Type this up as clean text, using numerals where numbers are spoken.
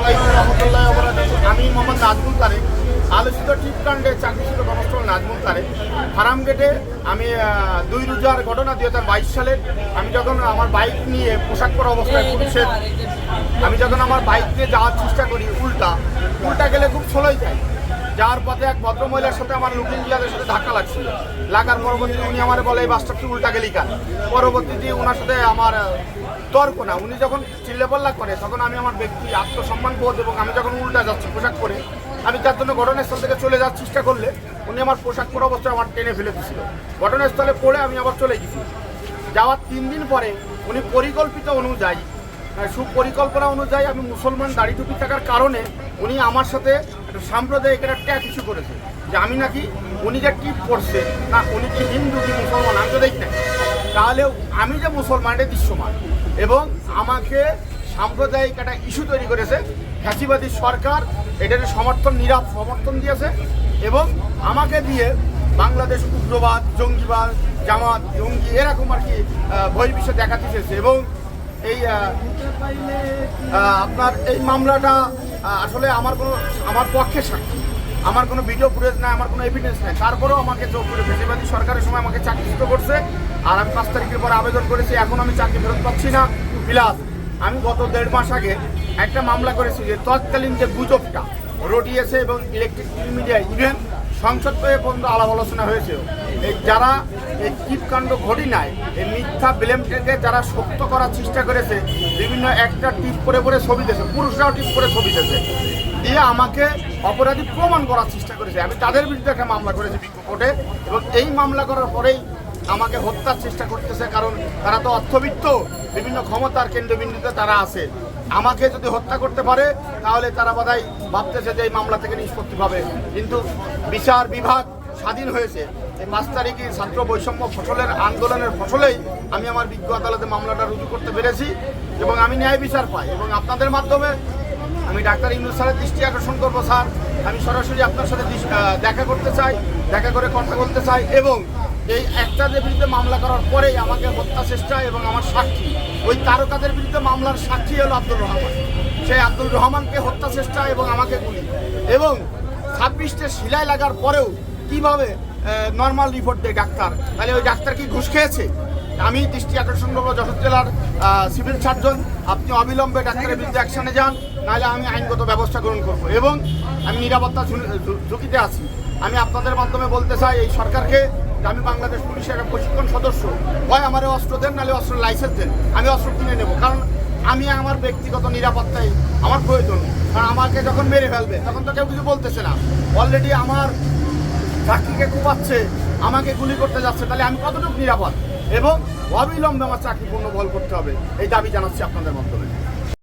আলাইকুম রহমতুল্লাহ ওয়া বারাকাতুহু। আমি মোহাম্মদ নাজমুল তারেক। আলোচিত টিপকাণ্ডে চাকরিচ্যুত কনস্টেবল নাজমুল তারেক। ফার্মগেটে আমি 2 রোজার ঘটনা 2022 সালে আমি যখন আমার বাইক নিয়ে পোশাক পরা অবস্থায় পুলিশের আমি যখন আমার বাইক নিয়ে যাওয়ার চেষ্টা করি উল্টা গেলে খুব স্লোই যায়। যাওয়ার পথে এক ভদ্রমহিলার সাথে আমার লুকিং গ্লাসের সাথে ধাক্কা লাগছিল। লাগার পরবর্তীতে উনি আমার বলে এই বাসটা একটু উল্টা গেলি কেন। পরবর্তীতে ওনার সাথে আমার তর্ক না, উনি যখন চিল্লাপাল্লা করে তখন আমি আমার ব্যক্তি আত্মসম্মান বোধ এবং আমি যখন উল্টা যাচ্ছি পোশাক পরে আমি তার জন্য ঘটনাস্থল থেকে চলে যাওয়ার চেষ্টা করলে উনি আমার পোশাক পরা অবস্থায় আমার টেনে ফেলে দিয়েছিল। ঘটনাস্থলে পড়ে আমি আবার চলে গেছি। যাওয়ার 3 দিন পরে উনি পরিকল্পিত অনুযায়ী সুপরিকল্পনা অনুযায়ী আমি মুসলমান দাড়ি টুপি থাকার কারণে উনি আমার সাথে একটা সাম্প্রদায়িক একটা ট্যাগ ইস্যু করেছে যে আমি নাকি উনি যে টিপ পড়ছে না উনি কি হিন্দু কি মুসলমান আমি তো দেখি না, তাহলে আমি যে মুসলমান এটা দৃশ্যমান এবং আমাকে সাম্প্রদায়িক একটা ইস্যু তৈরি করেছে। ফ্যাসিবাদী সরকার এটার সমর্থন দিয়েছে এবং আমাকে দিয়ে বাংলাদেশ উগ্রবাদ জঙ্গিবাদ জামাত জঙ্গি এরকম আর কি বহির্বিশ্বে দেখাতে চেয়েছে এবং এই আপনার এই মামলাটা আসলে আমার পক্ষে সাক্ষী, আমার কোনো ভিডিও ফুটেজ নাই, আমার কোনো এভিডেন্স নাই, তারপরেও আমাকে জোর করে ফ্যাসিবাদী সরকারের সময় আমাকে চাকরিচ্যুত করছে। আর আমি 5 তারিখের পরে আবেদন করেছি, এখন আমি চাকরি ফেরত পাচ্ছি না। প্লাস আমি গত 1.5 মাস আগে একটা মামলা করেছি যে তৎকালীন যে গুজবটা রটিয়েছে এবং ইলেকট্রিক মিডিয়া ইভেন সংসদ পেয়ে পর্যন্ত আলাপ আলোচনা হয়েছে। এই যারা এই টিপকাণ্ড ঘটি নাই এই মিথ্যা ব্লেমটাকে যারা সত্য করার চেষ্টা করেছে, বিভিন্ন একটা টিপ করে ছবি দিয়েছে, পুরুষরাও টিপ করে ছবি দিয়েছে দিয়ে আমাকে অপরাধী প্রমাণ করার চেষ্টা করেছে। আমি তাদের বিরুদ্ধে একটা মামলা করেছি বিজ্ঞ কোর্টে এবং এই মামলা করার পরেই আমাকে হত্যার চেষ্টা করতেছে, কারণ তারা তো অর্থবিত্ত বিভিন্ন ক্ষমতার কেন্দ্রবিন্দুতে তারা আছে। আমাকে যদি হত্যা করতে পারে তাহলে তারা বোধহয় ভাবতেছে যে এই মামলা থেকে নিষ্পত্তি পাবে, কিন্তু বিচার বিভাগ স্বাধীন হয়েছে। এই 5 তারিখে ছাত্র বৈষম্য ফসলের আন্দোলনের ফসলেই আমি আমার বিজ্ঞ আদালতে মামলাটা রুজু করতে পেরেছি এবং আমি ন্যায় বিচার পাই এবং আপনাদের মাধ্যমে আমি ডাক্তার ইউনূস স্যারের দৃষ্টি আকর্ষণ করবো। স্যার, আমি সরাসরি আপনার সাথে দেখা করতে চাই, দেখা করে কথা বলতে চাই এবং এই একটাদের বিরুদ্ধে মামলা করার পরেই আমাকে হত্যা চেষ্টা এবং আমার সাক্ষী ওই তারকাদের বিরুদ্ধে মামলার সাক্ষী হলো আব্দুর রহমান। সেই আব্দুর রহমানকে হত্যা চেষ্টা এবং আমাকে গুলি এবং 26টে সিলাই লাগার পরেও কিভাবে নর্মাল রিপোর্ট দেয় ডাক্তার, তাহলে ওই ডাক্তার কি ঘুষ খেয়েছে? আমি দৃষ্টি আকর্ষণ করবো যশোর জেলার সিভিল সার্জন, আপনি অবিলম্বে ডাক্তারের বিরুদ্ধে অ্যাকশনে যান, নাহলে আমি আইনগত ব্যবস্থা গ্রহণ করব এবং আমি নিরাপত্তা ঝুঁকিতে আছি। আমি আপনাদের মাধ্যমে বলতে চাই এই সরকারকে আমি বাংলাদেশ পুলিশের একটা প্রশিক্ষণ সদস্য, হয় আমার অস্ত্র দেন নাহলে অস্ত্র লাইসেন্স দেন, আমি অস্ত্র কিনে নেব, কারণ আমি আমার ব্যক্তিগত নিরাপত্তায় আমার প্রয়োজন। কারণ আমাকে যখন মেরে ফেলবে তখন তো কেউ কিছু বলতেছে না, অলরেডি আমার চাকরিকে কুপাচ্ছে, আমাকে গুলি করতে যাচ্ছে, তাহলে আমি কতটুকু নিরাপদ এবং অবিলম্বে আমার চাকরি পূর্ণ বল করতে হবে এই দাবি জানাচ্ছি আপনাদের মাধ্যমে।